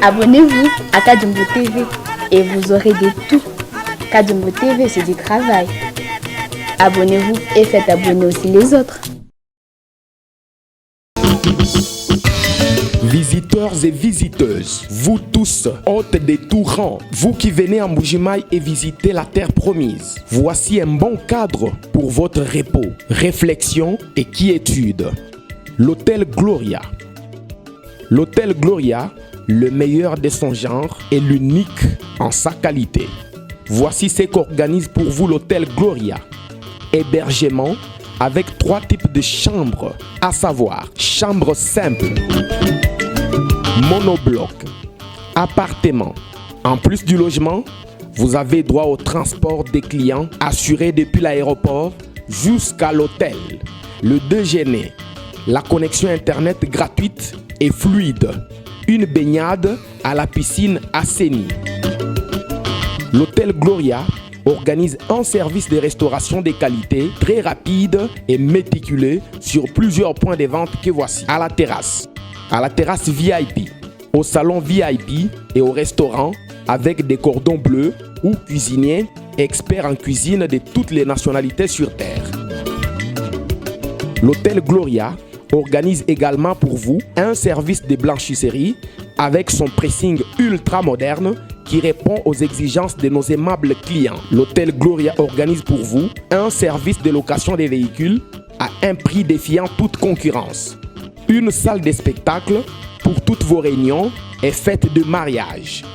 Abonnez-vous à Kadjumbo TV et vous aurez de tout. Kadjumbo TV, c'est du travail. Abonnez-vous et faites abonner aussi les autres. Visiteurs et visiteuses, vous tous, hôtes des tout rangs, vous qui venez en Mbuji-Mayi et visitez la terre promise, voici un bon cadre pour votre repos, réflexion et quiétude. L'hôtel Gloria. L'hôtel Gloria, le meilleur de son genre et l'unique en sa qualité. Voici ce qu'organise pour vous l'hôtel Gloria. Hébergement avec 3 types de chambres, à savoir chambre simple, monobloc, appartement. En plus du logement, vous avez droit au transport des clients assuré depuis l'aéroport jusqu'à l'hôtel. Le déjeuner, la connexion internet gratuite et fluide. Une baignade à la piscine assainie. L'hôtel Gloria organise un service de restauration de qualité très rapide et méticuleux sur plusieurs points de vente que voici. À la terrasse VIP, au salon VIP et au restaurant avec des cordons bleus ou cuisiniers experts en cuisine de toutes les nationalités sur terre. L'hôtel Gloria organise également pour vous un service de blanchisserie avec son pressing ultra moderne qui répond aux exigences de nos aimables clients. L'hôtel Gloria organise pour vous un service de location des véhicules à un prix défiant toute concurrence. Une salle de spectacle pour toutes vos réunions et fêtes de mariage.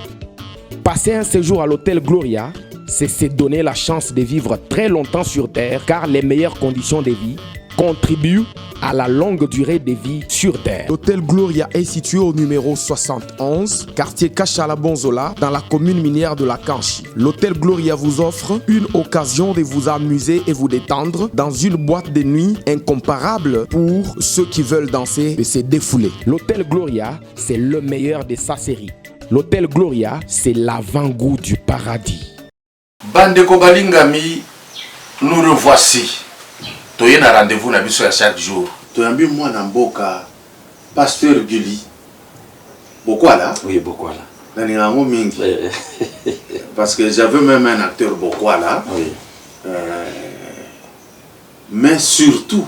Passer un séjour à l'hôtel Gloria, c'est se donner la chance de vivre très longtemps sur terre car les meilleures conditions de vie contribuent à la longue durée de vie sur terre. L'hôtel Gloria est situé au numéro 71, quartier Kachala-Bonzola, dans la commune minière de la Kanchi. L'hôtel Gloria vous offre une occasion de vous amuser et vous détendre dans une boîte de nuit incomparable pour ceux qui veulent danser et se défouler. L'hôtel Gloria, c'est le meilleur de sa série. L'hôtel Gloria, c'est l'avant-goût du paradis. Bandeko Balingami, nous revoici. Toye na rendez-vous na biso ya chaque jour. Toyambi moi na mboka Pasteur Gili. Bokwala? Oui, Bokwala. Nani ngango mingi. Parce que j'avais même un acteur Bokwala. Oui. Mais surtout,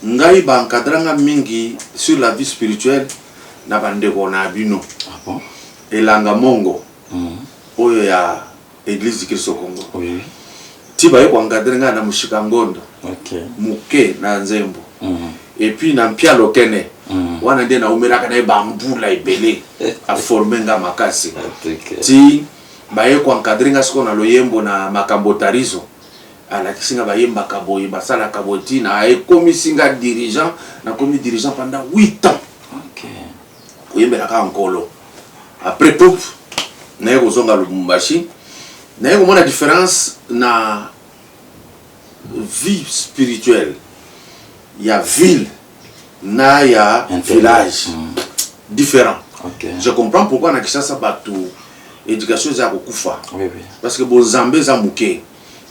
ngai ba encadranga mingi sur la vie spirituelle na bandeko na bino. Ah bon? Elanga Mongo. Oyo ya Église du Christ au Congo. Oui. Tiba yo encadrenga na Mushikangondo. Okay. Muke na Nzembo. Et puis na Mpia Lokene. Wana nde na umeraka na bambula ibele a former nga makasi. Ti baye ko encadrenga siko na loyembo na makambo tarizo. Ala kisinga bayemba kaboyi basala kaboti na e komisinga dirigeant na komi dirigeant pendant 8 ans. OK. Koyembela ka nkolo. Après pop na yeko zonga Lubumbashi. Na yeko mona différence na vie spirituelle. Il y a ville, na il y a village différent. Okay. Je comprends pourquoi na Kinshasa batou éducation za kokufa. Oui, oui. Parce que bo Zambé za muke.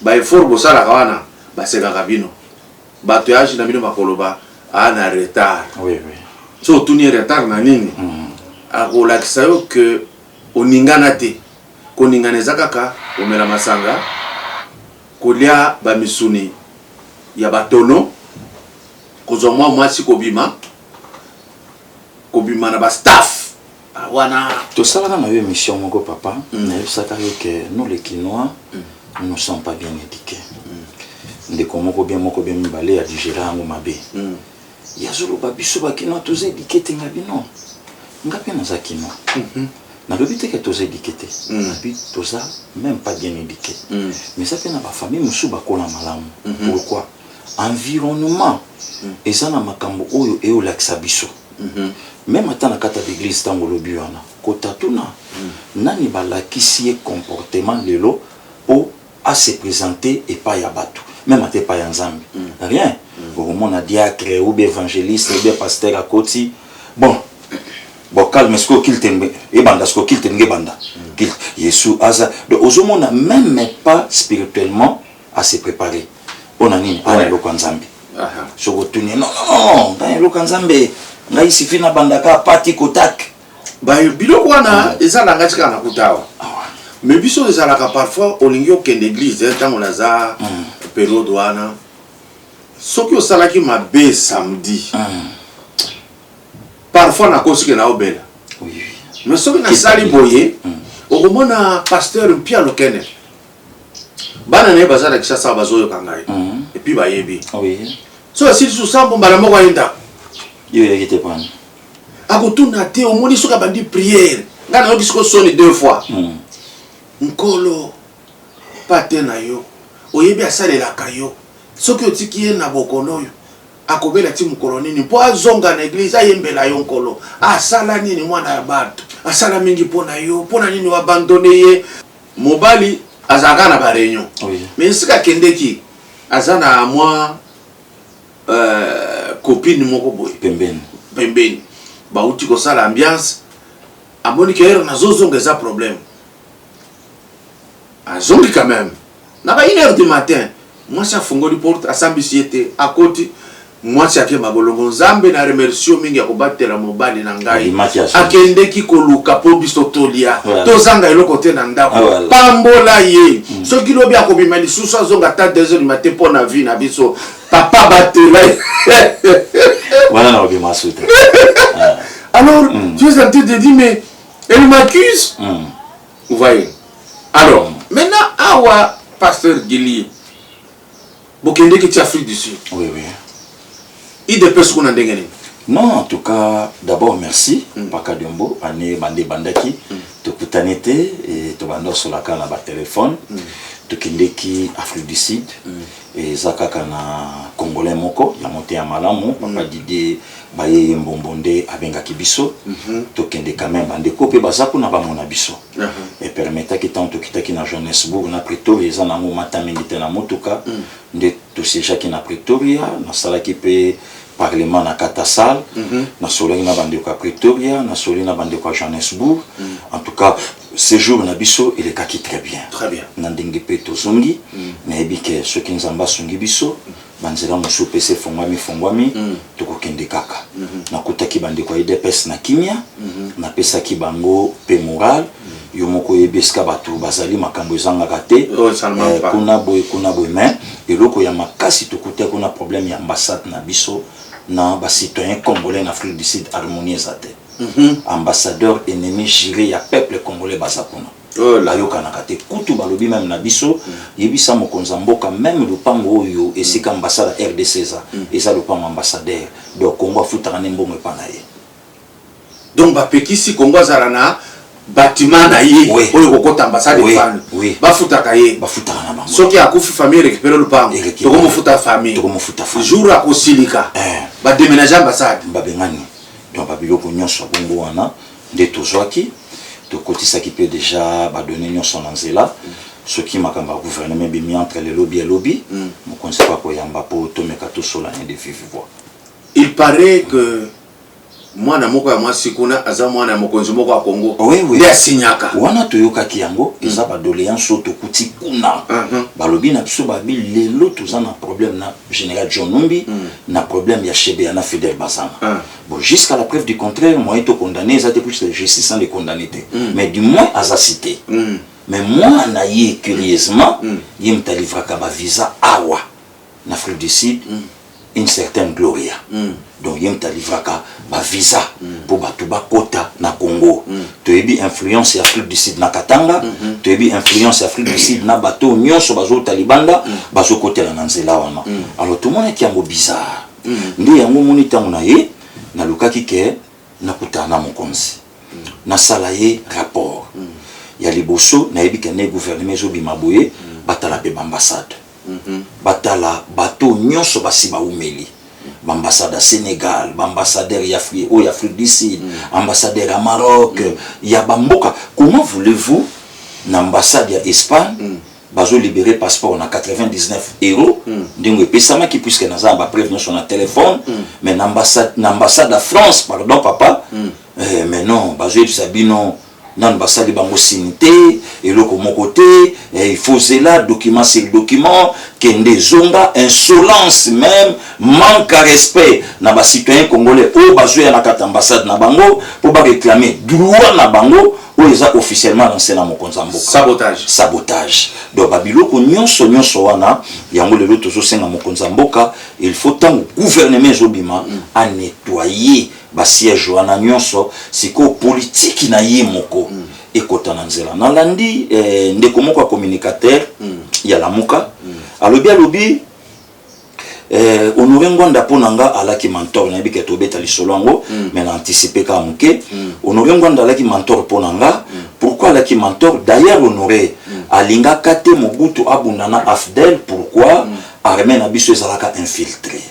Ba effort bo sala kawana ba seka kabino. bato ya na bino makoloba ana retard. Oui, oui. So tuni retard na nini? Akolakisa yo que oningana te. Koningana ezakaka omela masanga. Kolia ba misuni ya batono. Kozomwa mwasi kobima. Kobima na ba staff. Wana tout ça là dans ma mission mon papa, ça que nous les Quinois nous ne sommes pas bien éduqués. De comment bien balé à digérer en mabe. Ya zolo ba biso ba Quinois tous éduqués te ngabino. Ngapi na za Quinois. Na lobité que tous éduqués te. Ngapi tout ça même pas bien éduqués. Mais ça fait na ba famille musu ba kona malamu. Pourquoi? Environnement. Et ça na makambo oyo e o laksa biso. Même à la carte d'église, dans le buana, kotatuna, nani balakisi comportement lelo pour à se présenter et pas yabatu. Même à te pas yanzambi. Rien. Au moment a diacre ou évangéliste ou pasteur à côté. Bon, calme ce qu'il t'aime et banda ce qu'il t'aime banda. Qu'il Yesu aza. Donc au moment n'a même pas spirituellement à se préparer. On a ni à l'okanzambi. Je retourne non, dans l'okanzambi. Nga isifi na bandaka pati kotak ba biloko wana ezala ngati kana kutawa mais biso ezala ka parfois olingi okende église tango naza période wana soki osalaki mabe samedi parfois na kosike na obela mais soki na sali boye okomona pasteur Pierre Lokene bana ne bazala kisasa bazoyo kangai et puis bayebi so asili susambo mbala moko ayenda yo yete pan akotuna te omoni soka bandi prière ngana yo kisiko soni 2 fois nkolo pate na yo oyebi asalela kayo soki otiki ye na bokono yo akobela ti mukolo nini po azonga na église ayembela yo nkolo asala nini mwana ya bato asala mingi pona yo pona nini wabandone ye mobali azaka na ba réunion mais sika kendeki azana moi copine moko boy pembeni ba uti ko sala ambiance amoni que na zozonga za problème azongi quand même na ba 1h du matin moi ça fongoli porte asambisiete akoti moi ça ke mabolongo nzambe na remercio mingi akobatela mobali na ngai akendeki koluka po biso tolia tozanga eloko te na ndako pambola ye soki lobi akobima lisusu azonga ta 2h du matin po na vie na biso papa batela voilà na obima soute alors tu es en train de dire mais elle m'accuse vous voyez alors maintenant awa pasteur Gili bokendeki ti Afrique du Sud oui il de personnes qu'on a dégagé. Non, en tout cas, d'abord merci. Paka Diombo, année bandé bandaki, to kutanete et to bando sur la canne à téléphone, to kindeki Afrique du Sud et zakaka na Congolais moko, ya monté à Malamu, papa Didier baye mbombonde abenga kibiso, to kende quand même bandé kopé bazaku na ba mona biso. Et permetta ki tanto kitaki na Johannesburg na Pretoria, za na mata mingite na motuka, nde to seja ki na Pretoria, na sala ki pe parlement na Katasal, na solé na bandeko à Pretoria, na solé na bandeko à Johannesburg. En tout cas, ce jour na biso il est kaki très bien. Très bien. Nandenge pe to zongi, na ebike ceux qui nzamba songi biso, banzela musu pese fongwami, to ko kende kaka. Na kutaki bandeko à IDPS na Kimia, na pesa ki bango pe moral, yo moko yebeska batu bazali makambo ezanga kate. Kuna boy mais eloko ya makasi to kuta kuna problème ya ambassade na biso. Na ba citoyen congolais en Afrique du Sud harmonieuse ate ambassadeur ennemi juré ya peuple congolais basakuna la yokana kate kutu balobi même na biso yebisa mokonza mboka même lupango oyo esika ambassade RDC za eza lupango ambassadeur donc Congo futaka ne mbongo epana ye donc ba pekisi Congo zalana bâtiment na ye oyo kokota ambassade fan ba futaka ye na bango soki akufi famille récupérer lupango to ko mofuta famille jour akosilika ba déménager ambassade ba bengani donc ba biloko nyonso bongo wana nde tozwaki to kotisaki pe déjà ba donner nyonso na nzela soki makamba gouvernement bimi entre les lobby et lobby mo conseil pas ko yamba po to meka to sola de vive voix. Il paraît que mwana moko ya mwasi kuna aza mwana ya mokonzi moko ya Congo. Oui. Nde asinyaka. Wana toyoka kiyango eza ba doléance kuti kuna. Balobi na biso babi lelo toza na problème na général John Numbi na problème ya Chebe na Fidel Bazana. Bon, jusqu'à la preuve du contraire, moi to condamné, ça plus de justice sans les condamner. Mais du moins à cité. Mais moi naïe curieusement, il me livra ba visa awa en Afrique du Sud. Une certaine Gloria. Donc, il y a un visa pour Batuba Kota na Congo. Tu as influence Afrique du Sud na Katanga. Tu as influence Afrique du Sud na bateau Nyon sur bazo Talibanda. Bazo côté la Nanzela wana. Alors, tout le monde est un peu bizarre. Ndi yango monita munaye na lukaki ke na kutana mokonzi. Na salaye rapport. Ya liboso na yebi kene gouvernement zo bimaboye batala pe ambassade. Batala bateau nyonso basi ba umeli. Ambassadeur Sénégal, ambassadeur Afrique du Sud, ambassadeur à Maroc, ya bamboka. Comment voulez-vous l'ambassade ya Espagne bazo libérer passeport na 99 €, ndingo pesama ki puisque naza ba prévenir sur un téléphone, mais l'ambassade à France, pardon papa, mais non, bazo sabino dans l'ambassade bango sinité et le comme côté il faut cela document sur document kende zonga insolence même manque à respect na ba citoyen congolais o bazo ya na kata ambassade na bango pour ba réclamer droit na bango o eza officiellement lancé na mokonza mboka sabotage donc babiloko nyonso wana yango lelo tozo senga mokonza mboka il faut tant gouvernement zobima à nettoyer ba siège wana nyonso siko politique na ye moko ekota na nzela na landi ndeko moko communicateur ya la muka alobi Honoré Ngwanda ponanga alaki mentor na bika tobeta lisolongo mais na anticiper ka muke Honoré Ngwanda alaki mentor ponanga pourquoi alaki mentor d'ailleurs Honoré alinga kate mobutu abundana afdel pourquoi armée na biso ezalaka infiltré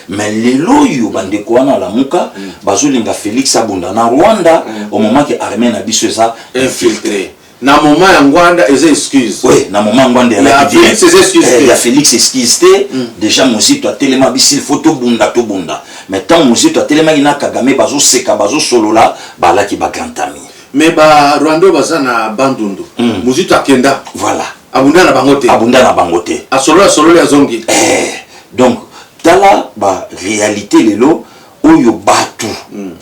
mais lelo yo bandeko wana la muka bazolinga Félix abundana Rwanda au moment que armée na biso eza infiltré na moment ya Ngwanda eza excuse. Oui, na moment Ngwanda ya Félix eza excuse. Ya Félix excuse te. Déjà mozito atelema bisil photo bunda to bunda. Mais tant mozito atelema ina Kagame bazo seka bazo solola balaki ba grand ami. Mais ba Rwanda bazana bandundu. Mozito akenda. Voilà. Abunda na bangote. Abunda na bangote. Asolola ya zongi. Donc tala ba réalité lelo oyo batu.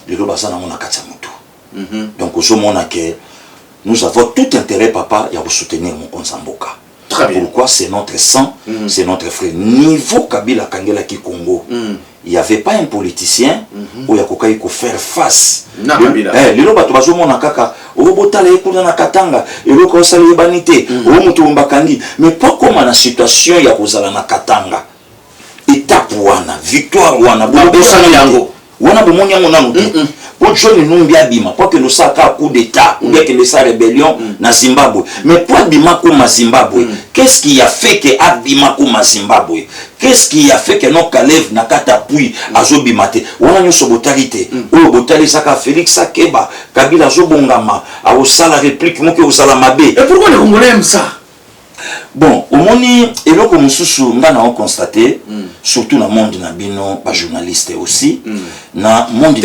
Lelo bazana mona katsa mutu. Donc oso mona ke nous avons tout intérêt, papa, à vous soutenir mon Konsamboka. Très bien. Pourquoi c'est notre sang, c'est notre frère. Niveau Kabila Kangela ki Congo, il n'y avait pas un politicien où il y a faire face. Lelo bato bazomo na kaka, obotala ekuna na Katanga, eloko osali banité, omutu mbakangi, mais pas comme na situation ya kozala na Katanga. Étape wana, victoire wana, bosana yango. Wana bomoni yango nanu te. Pour John Numbi abima, pour que nous sachions coup d'état, ou bien que nous sachions rébellion na Zimbabwe. Mais pour abima comme Zimbabwe, qu'est-ce qui a fait que abima comme Zimbabwe? Qu'est-ce qui a fait que nos Kalev na katapui azobimate? On a une sobotarité. O botali saka Félix Sakeba, Kabila zobongama, a osala réplique moke osala mabe. Et pourquoi les Congolais aiment ça? Bon, au moni eloko mususu ngana on constaté, surtout dans le monde na bino, pas journaliste aussi, na monde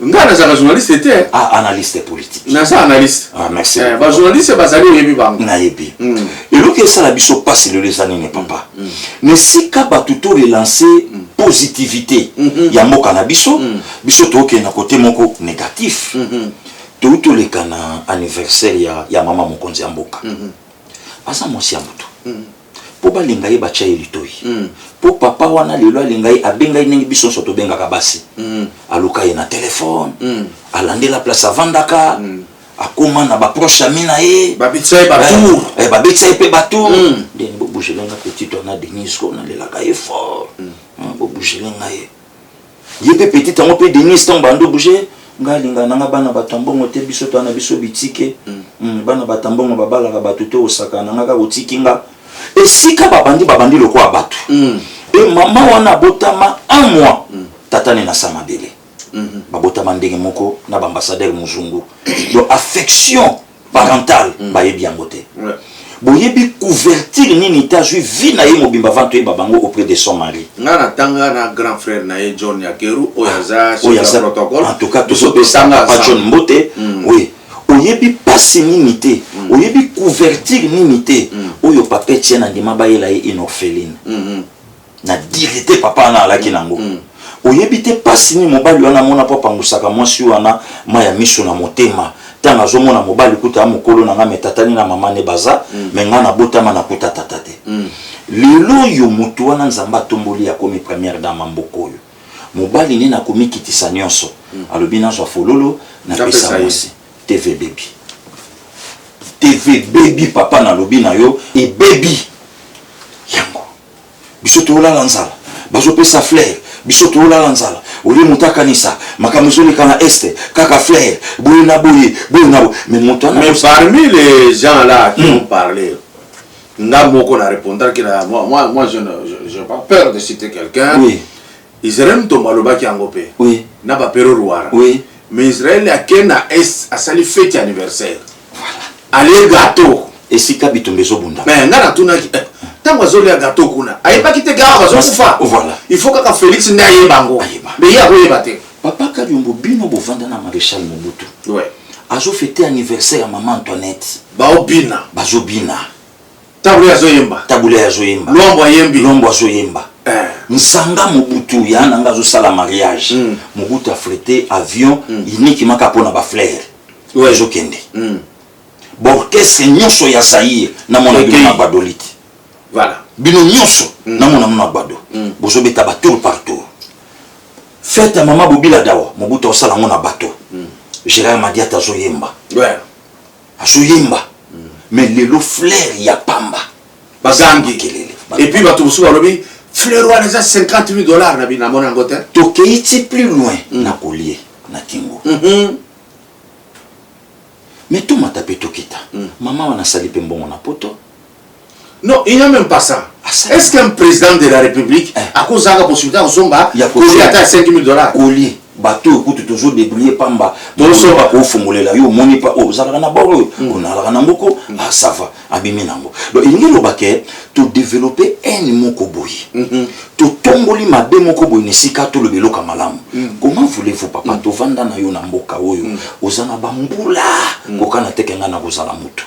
ngana za journaliste était analyste politique. Na ça analyste. Ah merci. Ba journaliste bazali yebi bango. Na yebi. Eloko ça la biso passe les années papa. Mais si ka batuto relancer positivité ya moka na biso, biso to ke na côté moko négatif. Tout les kana anniversaire ya mama mokonzi mboka. Asa mosi amutu. Po ba lingaye ba cha elitoi. Po papa wana lelo lingaye abenga ningi biso soto benga kabasi. Aluka na téléphone. Alande la place avandaka. Akoma na ba proche amina e. Ba bitsaye ba tour. Ba bitsaye pe ba tour. Den bo bougelenga petit on a Denis ko na lela ka effort. Bo bougelenga e. Yebe petit on pe Denis ton bando bouger. Ngalinga nanga bana batambongo te biso to na biso bitike. Bana batambongo babala ka batuto osaka nanga ka otikinga. Et si ka babandi le quoi battu. Et maman wana botama un mois. Tatane na samabele. Babotama ndenge moko na ambassadeur muzungu. Donc affection parentale ba yebi yangote. boyebi couverture nini ta ju vie na ye mobimba vanto ye babango auprès de son mari ngana tanga na grand frère na ye John Yakeru oyaza protocole en tout cas to so pesanga pa John Mbote oui oyebi pasi nini te oyebi couverture nini te oyo papa tiena ndima bayela ye une orpheline na dirité papa na alaki nango oyebi te pasi ni mobali wana mona papa ngusaka mwasi wana maya miso na motema tanga zomona mobali kuta mukolo na ngame tatani na mama ne baza menga na botama na kuta tatate lelo yo mutu wana nzamba tomboli ya komi première dame mboko yo mobali ni na komi kitisa nyonso alobi na zo fololo na pesa mwasi TV baby papa na lobi na yo e baby yango biso to la nzala bazo pesa flair biso to la nzala oli mutakanisa makamuzoli kana este kaka flair boye na mais montana mais parmi les gens là qui ont parlé n'a moko na répondre que moi je n'ai pas peur de citer quelqu'un oui Israël tomaloba ki angopé oui na ba pero ruara oui mais Israël a kena est a sali fête anniversaire voilà allez gâteau et si kabitombe zo bunda mais ngana tuna tango zoli ya gâteau kuna ayeba kite gawa zo kufa voilà il faut que Félix na yebango mais ya koyeba te papa Kabyombo bino bovanda na Maréchal Mobutu ouais azo fêter anniversaire à maman Antoinette baobina bazobina tabule ya zoyemba lombo azoyemba nsanga Mobutu ya nanga zo sala mariage Mobutu a frété avion unique maka pona ba flair ouais zo kende borkestre nyonso ya Zaïre na mona bino badolite voilà bino nyonso na mona bado bozo beta ba tour partout fête à maman Bobila Dawa Mobutu o sala ngona bateau Gérard Madiata zoyemba ouais azoyemba mais lelo flair ya pamba bazangi et puis ba tubusu alobi flair wana za $50,000 na bina mona ngote tokeiti plus loin na kolie na kingo mais tout m'a tapé tokita maman wana sali pe mbongo na poto non il n'y a même pas ça est-ce qu'un président de la République a cause de la possibilité de zomba coller à $5,000 coller bateau écoute toujours débrouiller pamba donc so ba ko fungolela yo moni pa o zalaka na boro on a la ngoko ça va abimi nango donc il ngelo baké to développer un moko boyi to tomboli mabe moko boyi ne sika to le beloka malamu comment voulez-vous papa to vanda na yo na mboka oyo ozana bambula kokana tekenga na kozala mutu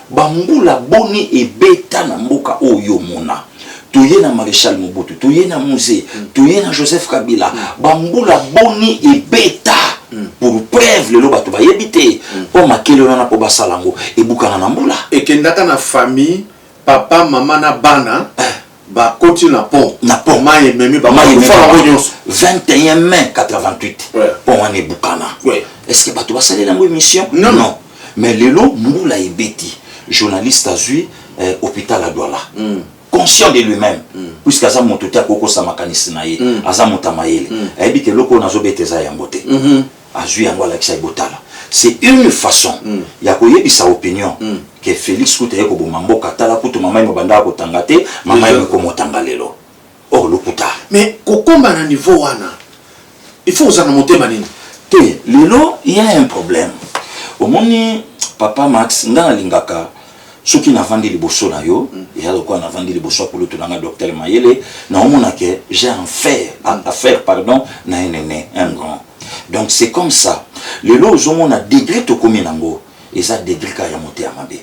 bambula boni ebeta na mboka oyo mona toye na Maréchal Mobutu toye na musée toye na Joseph Kabila bambula boni ebeta pour preuve le bato ba yebite o makelo na po basalango ebukana na mbula ekendaka na famille papa mama na bana ba koti na pont maye memi ba maye 21 mai 88 pont ane bukana est-ce que bato basalela ngo émission non mais lelo mbula ebeti journaliste azui hôpital à Douala conscient de lui-même puisque aza mototia koko samakanisi na ye aza motamayele ayebi ke loko nazo beteza ya mbote azui yango alakisa ibotala c'est une façon ya koyebisa opinion que Félix Kouta ko boma mboka tala kutu mama mo banda ko tangate mama ko motanga lelo oh lokuta mais kokomba na niveau wana il faut uzana motema nini te lelo il y a un problème au moni papa Max ngana lingaka soki na vandi liboso na yo ya lokwa na vandi liboso pour le tenanga docteur Mayele na omona que j'ai à faire pardon na un grand donc c'est comme ça le lo zomona degré to komi nango eza degré ka ya monter ya mabe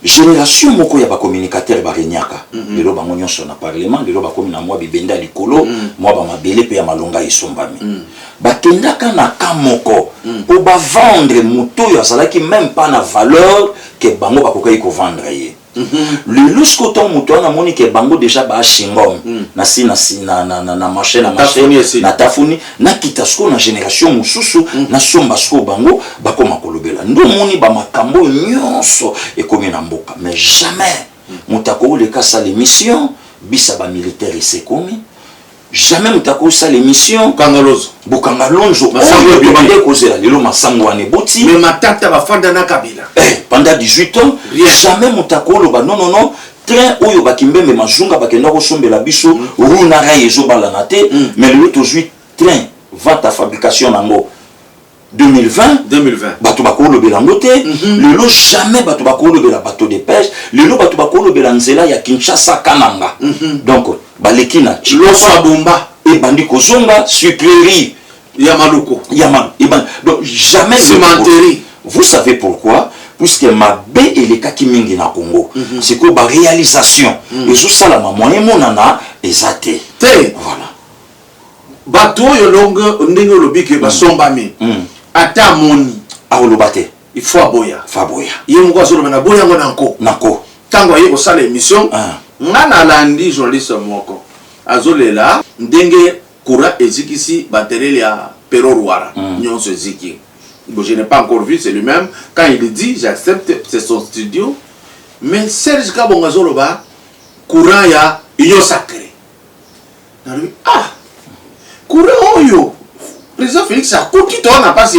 génération moko ya ba communicateur ba renyaka le lo bango nyonso na parlement le lo ba komi na mwa bibenda likolo mwa ba mabele pe ya malonga isombami bakendaka na kamoko pour ba vendre moto yo azalaki même pas na valeur que bango bakokai ko vendre ye le lorsque ton moto na moni que bango déjà ba shingom na marché na tafuni na kitasko na génération mususu na somba sko bango bakoma kolobela ndo moni ba makambo nyonso e komi na mboka mais jamais mutako le kasa l'émission bisa ba militaire et c'est komi jamais mutako sa l'émission Bukangalonzo bande kozela lelo masango ane boti mais matata ba fanda na Kabila pendant 18 ans jamais mutako loba non train oyo bakimbembe mazunga bakenda ko sombela biso runa raye zo bala na te mais le toujours train vente à fabrication nango 2020 bato bakolo belango te lelo jamais bato bakolo bela bateau de pêche lelo bato bakolo bela nzela ya Kinshasa Kananga donc baleki na loso bomba et bandi kozonga suplérie Yamaluko donc jamais cimenterie. Vous savez pourquoi? Puisque ma B et les Kakimingi na Congo, c'est que la réalisation, et tout ça, la moyen monana, exacté. Voilà. Bateau yolonga ndenge lobike basombami. Ata moni. Aolobate. Il faut aboya. Faboya. Yemko azolo na boya ngo nanko. Nako. Tango aye ko sala émission. Ngana landi journaliste moko. Azolela ndenge Koura ezikisi batterie ya Pero Ruara. Nyonso eziki. Bon, je n'ai pas encore vu, c'est lui-même. Quand il dit, j'accepte, c'est son studio. Mais Serge Kabongazoloba, courant ya Union Sacré. Ah, courant yo. Président Félix a coûté ton pas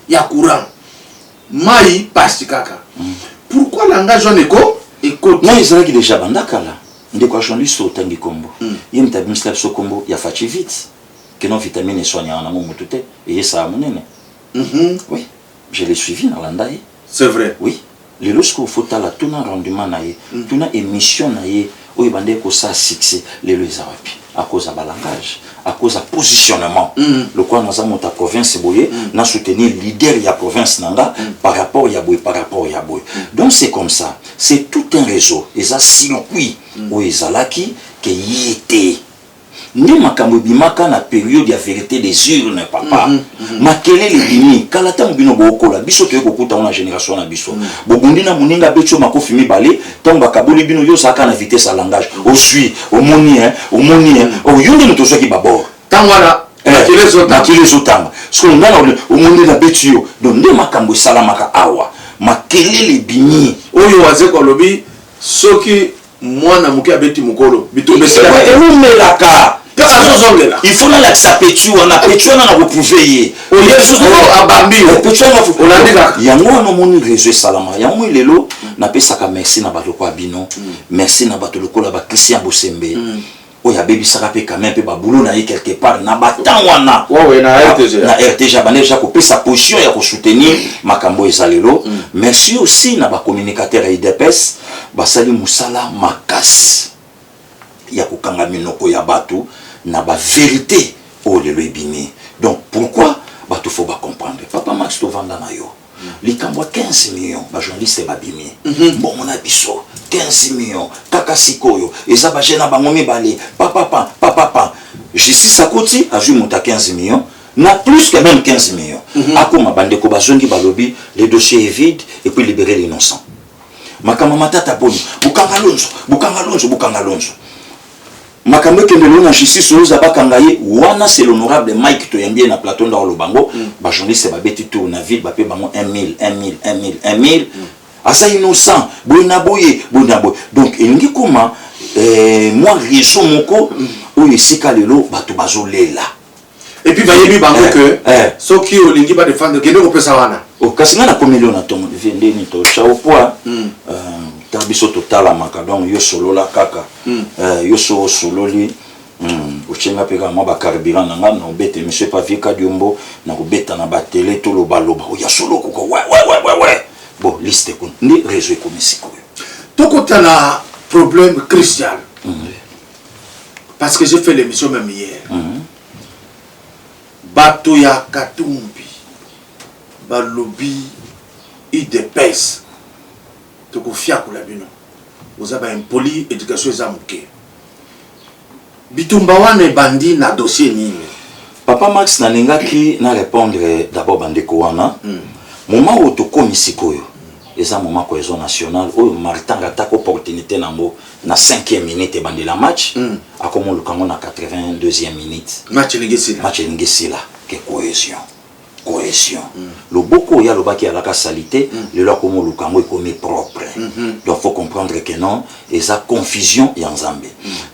ya courant. Maï passe kaka. Pourquoi langage on éco? Écoute. Non, ils ont déjà bandaka là. De quoi j'en lis sur Tangi Combo. Il y a une table sur Combo, il y a fatigué vite. Que non vitamine soignée en amont tout et ça a mon oui, je l'ai suivi dans l'andaï. C'est vrai. Oui. Les lorsqu'il faut la tout un rendement naïe, tout une émission naïe, où il va dire que ça succès, les lois à cause de langage, à cause de positionnement. Le quoi nous avons ta province boye, n'a soutenu leader ya province nanga par rapport ya boy, par rapport ya boy. Donc c'est comme ça. C'est tout un réseau. Et ça circuit où ils alaki qui y était. Ni makambo bimaka na période ya vérité des urnes papa makele le bini kalata mbino bokola biso to ekokuta na génération na biso bobundi na muninga becho makofi mibale tango bakaboli bino yo saka na vitesse à langage osui omoni oyonde muto soki babor tango na makele zotamba so ngana omoni na becho yo donc nde makambo salamaka awa makele le bini oyo wazeko lobi soki mwana muke abeti mukolo bitumbe sala erumelaka il faut la sapetu on a petu on a reprouvé o yesu abambi petu on a yango no moni réseau salama yango lelo na pesa ka merci na bato kwa bino merci na bato lokola ba Christian Bosembe o ya bebi saka pe quand même pe ba boulot na quelque part na batangwana na RTG baneja ko pesa position ya ko soutenir makambo ezalelo merci aussi na ba communicateur ya IDPS basali musala makasi ya kokanga minoko ya bato na ba vérité au le bini. Donc pourquoi bato faut ba comprendre papa Max to vanda na yo likambo 15 millions ba journaliste ba bimi bon mon abiso 15 millions kaka sikoyo eza ba jena bango mibale papa J6 Sakoti a joué monta 15 millions na plus que même 15 millions akoma bandeko bazongi balobi le dossier est vide et puis libérer l'innocent makama matata boni bukanga lonzo makambo kendelo na justice oza bakangaye wana c'est l'honorable Mike to yambie na plateau dans le bango ba journaliste ba beti tour na ville ba pe bango 1000 asa innocent boyna boye donc elingi koma moi réseau moko o esika lelo bato bazolela et puis bayebi bango que soki olingi ba défendre kende ko pesa wana o kasinga na komelo na tongo vende ni to chao poa biso total amaka donc yo solo la kaka yo sololi ochenga peka ma ba carburant nanga no bete monsieur Pavika Diombo na ko beta na ba télé to lo baloba o ya solo ko ouais bon liste ko ni réseau comme ici ko to kota na problème crucial parce que j'ai fait l'émission même hier bato ya Katumbi balobi IDPS toko fiakula bino ozaba impoli éducation ezamuke bitumba wana bandi na dossier nini papa Max nalingaki na répondre d'abord bandeko wana moment où to komisi koyo eza moment cohésion nationale oyo Martin atako opportunité nango na 5e minute bandi la match akomo lukango na 82e minute match ngesila que cohésion le boko ya lobaki alaka salité le lo comme lukango ekomi propre donc faut comprendre que non et ça confusion ya nzambe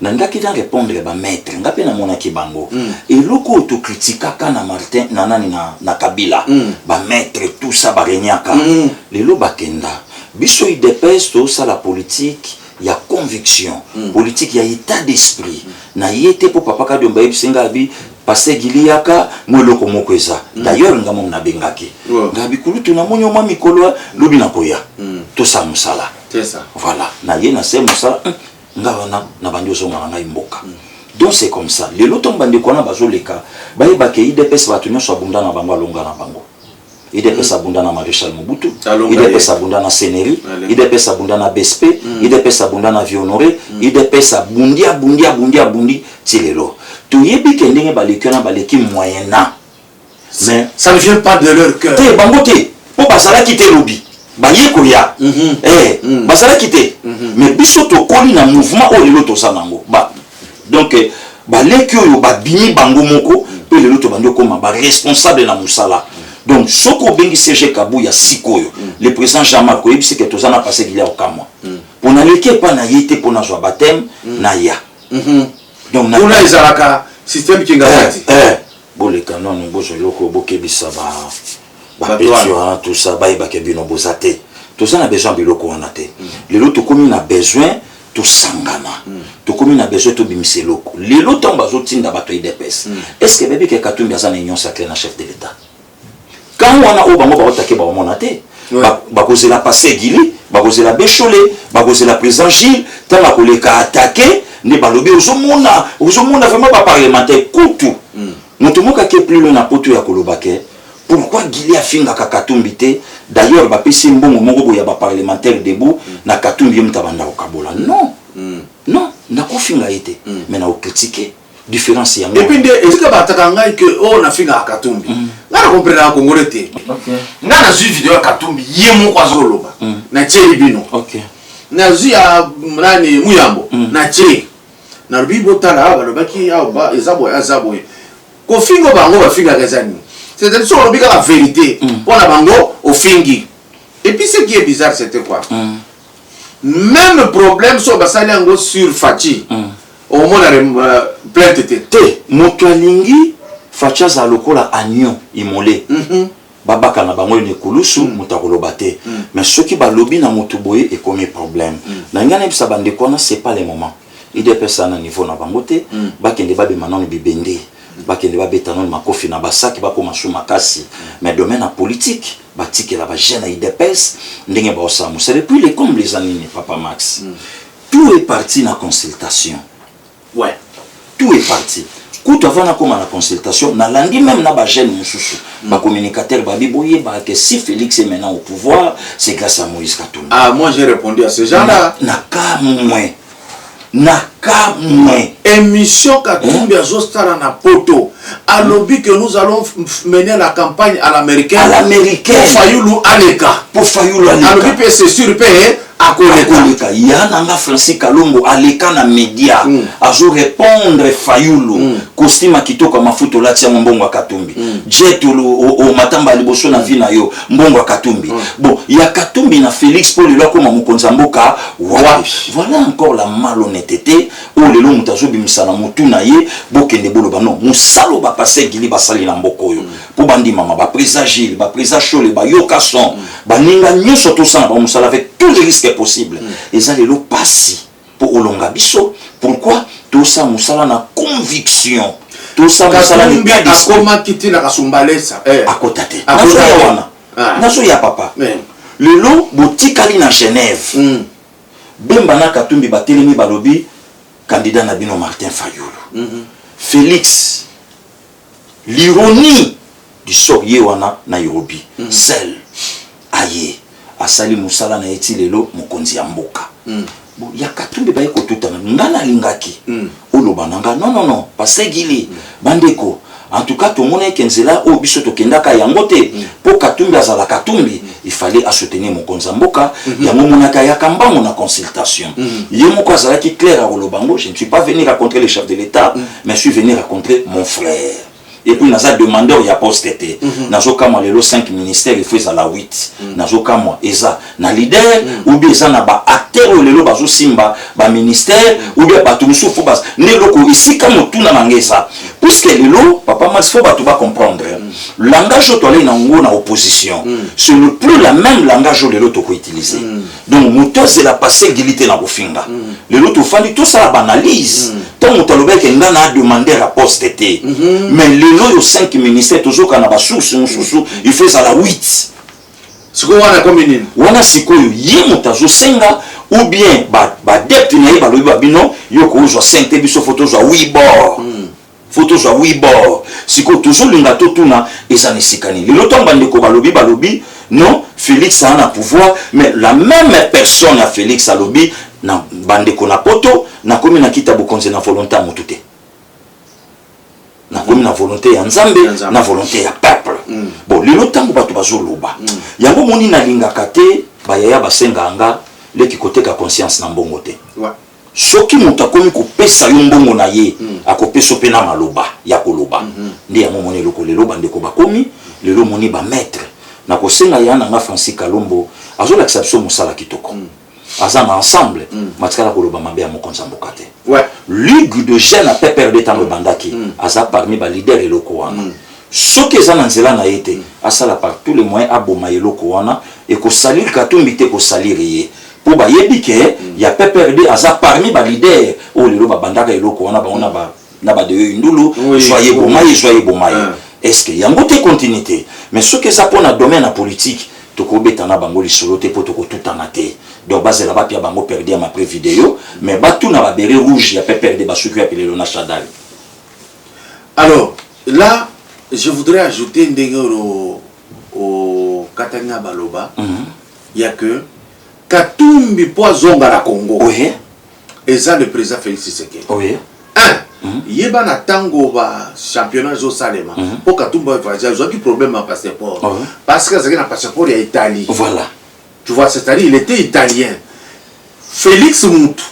nangaki dans répondre ba maître ngape na mona ki bango et loko to critika kana Martin nanani na Kabila ba maître tout ça ba renyaka le lo bakenda biso IDPS to ça la politique ya conviction politique ya état d'esprit na yete pour papa Kadomba Bisenga bi Pasteur Giliaka mweloko moko eza. D'ailleurs ngamo na bengaki. Ngabi kulutu na monyo ma mikolo lobi na koya. Tout ça musala. C'est ça. Voilà. Na ye na se musala ngawana na bandio zo ngana imboka. Donc c'est comme ça. Les lotos bande kona bazoleka. Baye ba ke IDPS ba tunyo so abunda na bango alonga na bango. IDPS abunda na Maréchal Mobutu, IDPS abunda na Sénéri, IDPS abunda na BSP, IDPS abunda na Vie-Honoré, IDPS abundi tilelo. Tu yebi kendenge balekena baleki moyena. Mais ça ne vient pas de leur cœur. Te bangote, po basala kite lobi. Baye koya. Basala kite. Mais biso to koli na mouvement o lelo to sanango. Ba. Donc baleki oyo ba bini bango moko, pe lelo to bando koma ba responsable na musala. Donc, ce qu'on bengi CG Kabouya Sikoyo, le président Jean-Marc Oyebi, c'est que tout ça n'a passé qu'il y a au Kamwa. Pour n'aller pas na yété pour na joie baptême, na ya. Donc, on a les alaka système qui est bon, les canons, nous bossons loko, bokebi ça, tout ça, baïba kebi no bozate. Tout ça n'a besoin de loko en até. Les lots communes a besoin tout sangana. Tout commune a besoin de bimise loko. Les lots tombent à zotin d'abato IDPS. Est-ce que bébé Katumbi a une union sacrée na chef de l'État? Quand on a obango ba otake ba monate ba cause la passé Guili ba cause la Bécholé ba cause la président Gilles tant ba koleka attaquer ne ba lobi ozomona vraiment ba parlementaire kutu mutu moka ke plus loin na poto ya kolobake pourquoi Guili a finga ka Katumbi te d'ailleurs ba pesi mbongo moko boya ba parlementaire debout na Katumbi mtabanda okabola non na ko finga été mais na o critiquer différence ya et puis est-ce que batakanga que on a finga à Katumbi ngana comprendre na Congolais te ngana zu vidéo ya Katumbi yemo kwa zoloba na tsheli bino na zu ya nani Muyambo na tsheli na bibo tala ba lobaki ya ba ezabo ko fingo bango ba finga kazani c'est-à-dire sur lobika la vérité pour la bango au fingi et puis ce qui est bizarre c'était quoi même problème sur basali ngo sur Fachi au moins la plainte te moto alingi Facha za lokola agnon imolé babaka na bango ne kulusu mutakoloba te mais ceux qui balobi na moto boye et comme problème na ngana bisa bande kona c'est pas le moment IDPS na niveau na bango te bakende babe manano bibende bakende babeta non makofi na basaki bako masuma kasi mais domaine politique batike la ba jeune IDPS ndenge ba osamu c'est depuis les comme les années papa Max tout est parti na consultation. Ouais. Tout est parti. Quand avant na comme la consultation, na lundi même na ba jeune mususu, ba communicateur ba biboye ba que si Félix est maintenant au pouvoir, c'est grâce à Moïse Katumbi. Ah moi j'ai répondu à ce genre-là. Émission Katumbi à Zostara na poto. À lobby que nous allons mener la campagne à l'américaine. À l'américaine. Pour Fayoulou Aleka. Pour Fayoulou Aleka. À lobby c'est sûr payé. Akoleka ya nanga Francis Kalombo aleka na media azo répondre Fayoulou costume kitoko mafuto latia mbongo Katumbi jet o matamba liboso na vie na yo mbongo Katumbi bon ya Katumbi na Félix Paul lelo koma mukonza mboka voilà encore la malhonnêteté o lelo mutazo bimisana mutu na ye bokende boloba non musalo ba passer Guili basali na mboko yo po bandi mama ba président Gilles ba président Chole ba yoka son ba ninga nyoso to ça ba musala avec tous les risques possibles et ça les lots passi pour olonga biso pourquoi tout ça musala na conviction tout ça musala ni bien comment quitter la kasumbalesa à côté naso ya papa le lot botikali na Genève bemba na Katumbi batelemi balobi candidat na bino Martin Fayoulou Félix l'ironie du sort yewana Nairobi celle aye asali musala na eti lelo mokonzi ya mboka bon ya Katumbi ba ekotutana ngana lingaki oloba nanga non parce Guili bandeko en tout cas tout monde ekenzela o biso to kendaka yango te po Katumbi azala Katumbi il fallait à soutenir mokonzi ya mboka ya momonaka ya kambango na consultation ye moko azala ki clair à olobango je ne suis pas venu rencontrer le chef de l'État mais je suis venu rencontrer mon frère. Et puis, nous avons demandé au poste. Nous avons les 5 ministères, il faut à la 8. Nous avons les leader ou bien ils ont acteur ou lelo bazo simba ba ministère ou bien bato musu faut bas ne loko ici comme tout na mangesa puisque lelo papa Max faut bato ba comprendre langage to aller na ngo na opposition ce n'est plus la même langage lelo to ko utiliser donc moto c'est la passé gilité na kofinga lelo to fandi tout ça la banalise tant moto lobe ke ngana a demandé rapport c'était mais lelo yo 5 ministères toujours kana ba source il fait ça la 8 siko wana commune wana sikoyo ye mutazo senga ou bien ba depth na ba lobi babino yo ko zo sente biso photo zo wibor photo zo wibor siko toujours linga totuna esa nisikani lelo tomba ndeko balobi non Félix a un pouvoir mais la même personne à Félix alobi na bandeko na poto na komi na kita bokonze na volonté à motute na komi na volonté ya nzambe na volonté ya peuple bon lelo tango bato bazoloba yango moni na lingaka te bayaya basenganga leki koteka conscience na mbongo te soki moto akomi kopesa yo mbongo na ye akopesa mpe na maloba ya koloba nde yango moni eloko lelo bandeko bakomi lelo moni bametre na kosenga ya nanga Francis Kalombo azolakisa biso mosala kitoko aza na ensemble matikala koloba mabe ya mokonzi mboka te ligue de jeunes à PPRD tango bandaki aza parmi ba leader eloko wana soki eza na nzela na ye te asala par tous les moyens aboma eloko wana et kosalir katumbi te kosalir ye po bayebi ke ya PPRD aza parmi ba leader oyo lelo babandaka eloko wana baona na ba de ndulu joyeux bomaye est-ce que yango te continuité mais soki eza mpona domaine na politique tokobetana bango lisolo te po tokotutana te donc bazela bapia bango perdi ya mapre vidéo mais batuna babere rouge ya PPRD basuki ya pelelo na Chadal. Alors là je voudrais ajouter au Katanga Baloba il y a que Katumbi Poisonga la Congo et ça le président Félix Tshisekedi yeba na tango ba championnat zo salema pour Katumba faisait un problème à passeport parce que c'est un passeport ya Italie voilà tu vois c'est-à-dire il était italien Félix Moutou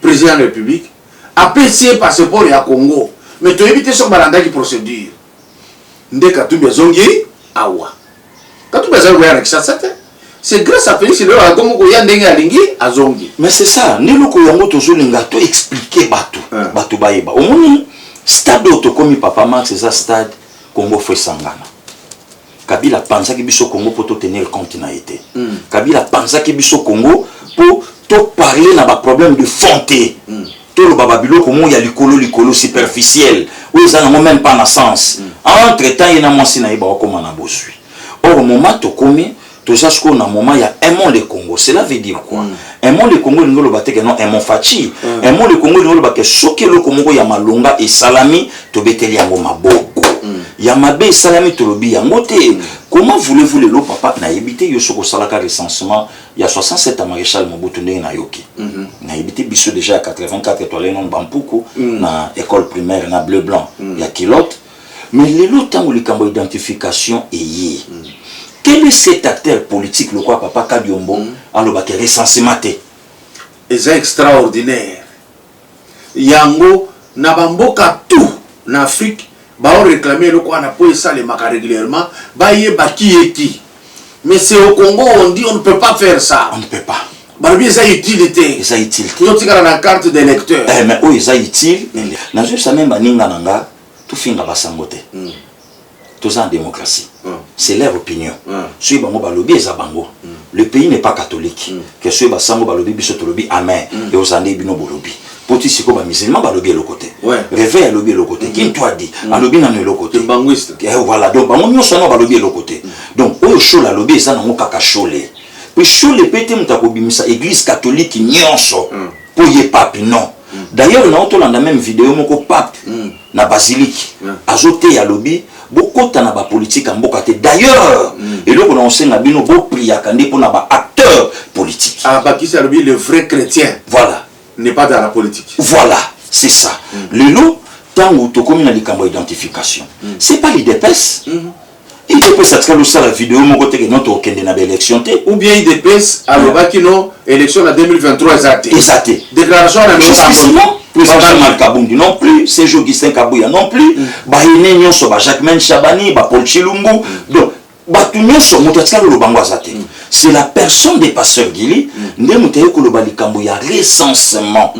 président de la République a payé passeport ya Congo mais tu évites son balanda qui procédure nde Katumbi zongi awa Katumbi zongi ya Kinshasa c'est grâce à Félix le a comme ko ya ndenge alingi azongi mais c'est ça ni loko yango tozolinga to expliquer bato baeba omoni stade otokomi papa Max eza stade Congo foi sangana Kabila panzaki biso Congo pour tenir compte na été Kabila panzaki biso Congo pour to parler na ba problème de fonté to lo bababilo komo ya likolo superficiel ou ça n'a même pas na sens entre temps ina monsi na iba okoma na bosui or moment tokomi tout ça ce qu'on a un moment il y a aimons le Congo cela veut dire quoi aimons le Congo nous le battre que non aimons Fachi aimons le Congo nous le battre soki le Congo ya malonga et salami to beteli yango maboko ya mabe salami to lobi yango te comment voulez-vous le lo papa na ebité yo soko salaka recensement il y a 67 à Maréchal Mobutu ndenge na yoki na ebité biso déjà à 84 étoiles non bampuku na école primaire na bleu blanc ya kilote mais les lo tango likambo identification et quel est cet acteur politique, le quoi papa Kadiombo, alors bah quel recensement té? C'est extraordinaire. Yango nabamboka tout en Afrique, bah on réclamait le quoi on a posé ça les maca régulièrement, bah y est bah qui est qui. Mais c'est au Congo on dit on ne peut pas faire ça. On ne peut pas. Bah bien ça utilité. Ça utilité. Tout ça la carte d'électeur. Eh mais oui ça utile. Dans ce ça même baninga nanga, tout finga basangote. Tous en démocratie. C'est leur opinion. Si bango balobi eza bango. Le pays n'est pas catholique. Que si basango balobi biso tolobi amen. Et aux années bino bolobi. Poti siko ba musulman balobi le côté. Réveil balobi le côté. Qui toi dit balobi na le côté. Banguiste. Et voilà donc bango nyoso na balobi le côté. Donc o show la lobi eza na ngo kaka chole. Puis chole pété mutako bimisa église catholique nyonso. Pour y papi non. D'ailleurs na otolanda même vidéo moko pape na basilique. Azote ya lobi beaucoup de na ba politique en mboka te d'ailleurs et donc on sait na bino bo priya kande pour na ba acteur politique bah qui c'est le vrai chrétien voilà n'est pas dans la politique voilà c'est ça le lot tant où to comme na likambo identification c'est pas l'IDPS IDPS ça tient ça la vidéo mon côté que non to kende na élection te ou bien IDPS alors bah qui non élection en 2023 exacté déclaration à non plus Mal Kabundi non plus c'est Augustin Kabouya non plus ba ine nyonso ba Jacquemaine Chabani ba Paul Chilungu donc ba tout nyonso motatika lo bango azate c'est la personne des pasteurs Gili, nde mutaye koloba likambo ya recensement.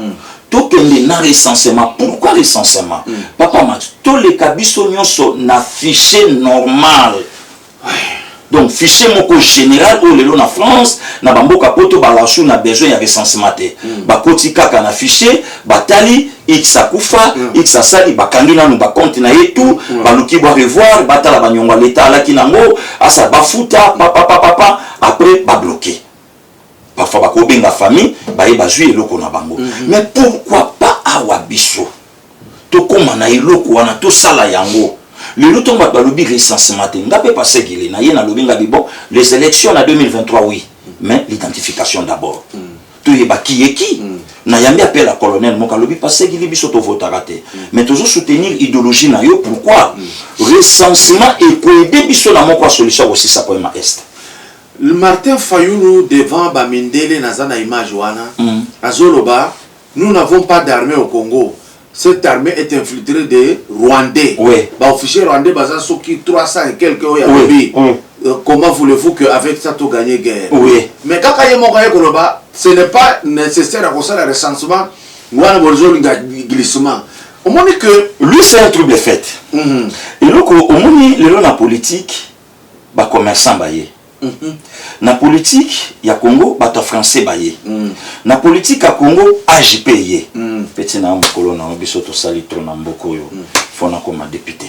Tokende na recensement. Pourquoi recensement? Papa Max, tous les kabiso nyonso na fichier normal. Donc fichier moko général au lelo na France na bamboka poto balasu na besoin ya recensement te. Ba koti kaka na fichier, batali X akufa, X asali bakangi na ba compte na yetu, baluki ba revoir, batala banyongwa l'état la kinango, asa bafuta papa après ba bloquer. Parfois bakobenga famille, ba yeba zui eloko na bango. Mais pourquoi pas awa biso? To koma na eloko wana to sala yango. Le luton va balobi recensement ngape passé gili na yena lobinga bibo les élections en 2023 oui mais l'identification d'abord tu yeba qui est qui na yambi appel à colonel moka lobi passé gili biso to vote raté mais toujours soutenir idéologie na yo pourquoi recensement et coïder biso na moko solution aussi ça pour est le Martin Fayulu devant Bamindele na zana image wana azoloba nous n'avons pas d'armée au Congo. Cette armée est infiltrée des Rwandais. Oui. Bah, officier Rwandais, bah, ça, qui 300 et quelques ans, oui. Comment voulez-vous qu'avec ça, tu gagnes guerre? Oui. Mais quand il y a ce n'est pas nécessaire à causer le recensement ou un glissement. Au moins que. Lui, c'est un trouble fait. Et donc, au moins, la politique, bah, commerçant, bah, na politique ya Congo bato français baye na politique ya Congo AJP ye petit na mukolo na biso to sali trop na mboko yo fona comme député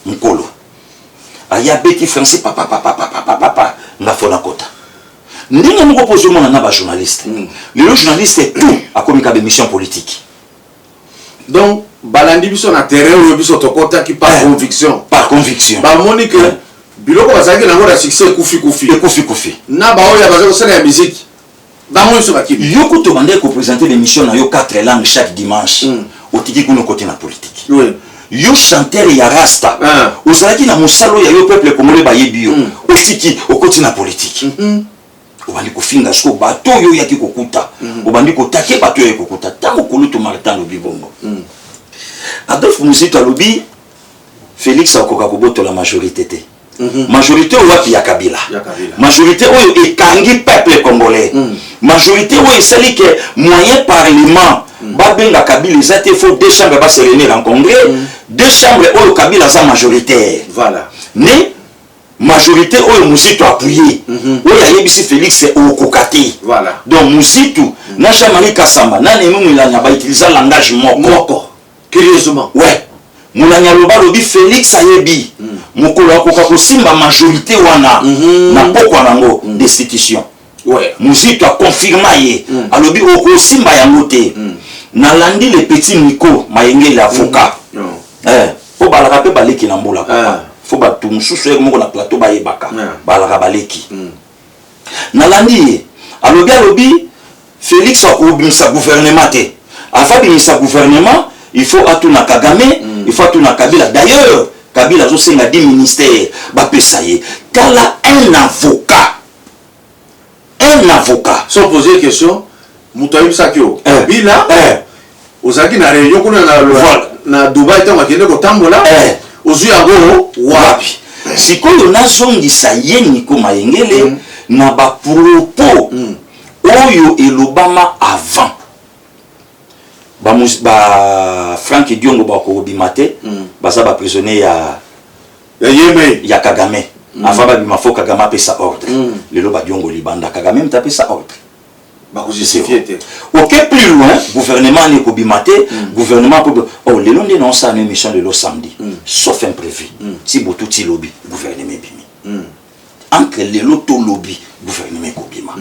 mukolo aya beti français papa na fona kota ndinga moko pozo mona na ba journaliste le journaliste tout a comme ka mission politique donc balandi biso na terrain ou biso to kota qui par conviction ba monique biloko bazaki nango na succès kufi na bao ya bazaki kosala ya musique bango so bakili yoko to bande ko présenter l'émission na yo 4 langues chaque dimanche otiki kuno côté na politique oui yo chanteur ya rasta ozalaki na mosalo ya yo peuple congolais bayebi yo otiki okoti na politique obandi kofinga sko bato yo yaki kokuta obandi kotake bato yo kokuta tango koluto Martin lobi bongo Adolphe Muzito alobi Félix akoka koboto la majorité te majorité wapi ya Kabila majorité oyo ekangi peuple congolais majorité oyo esali ke moyen parlement babenga Kabila ezate faut deux chambres ba se réunir en congrès deux chambres oyo Kabila za majoritaire voilà ne majorité oyo Muzito appuyé oyo ayebisi Félix okokati voilà donc Muzito na Jean-Marie Kasamba na nemu milanya ba utiliser langage moko curieusement ouais Moulanya loba lobi Félix ayebi mokolo akoka kosimba majorité wana na poko nango destitution ouais Muzito a confirmé alobi okosimba yango te na landi le petit Nico Mayenge l'avocat faut balaka pe baleki na mbola papa faut ba tout mususu moko na plateau ba yebaka balaka baleki na landi alobi Félix akobimisa gouvernement te afa bimisa gouvernement il faut atuna Kagame il faut atuna Kabila d'ailleurs Kabila zo senga 10 ministères ba pesaye tala un avocat sans poser question mutayi sakyo Kabila ozaki na réunion kuna na Dubai tango akende ko tambola ozu yango wapi sikoyo nazongisa ye Nico Mayengele na ba propos oyo elobama avant ba Frank Diongo ba ko bimate baza ba prisonnier ya Kagame afa ba bimafo Kagame pesa ordre lelo ba Diongo libanda Kagame mtape sa ordre ba ko justifier te OK plus loin gouvernement ne ko bimate gouvernement oh lelo ndi non ça une émission de le samedi sauf imprévu si botu ti lobby gouvernement bimi entre lelo to lobby gouvernement ko bima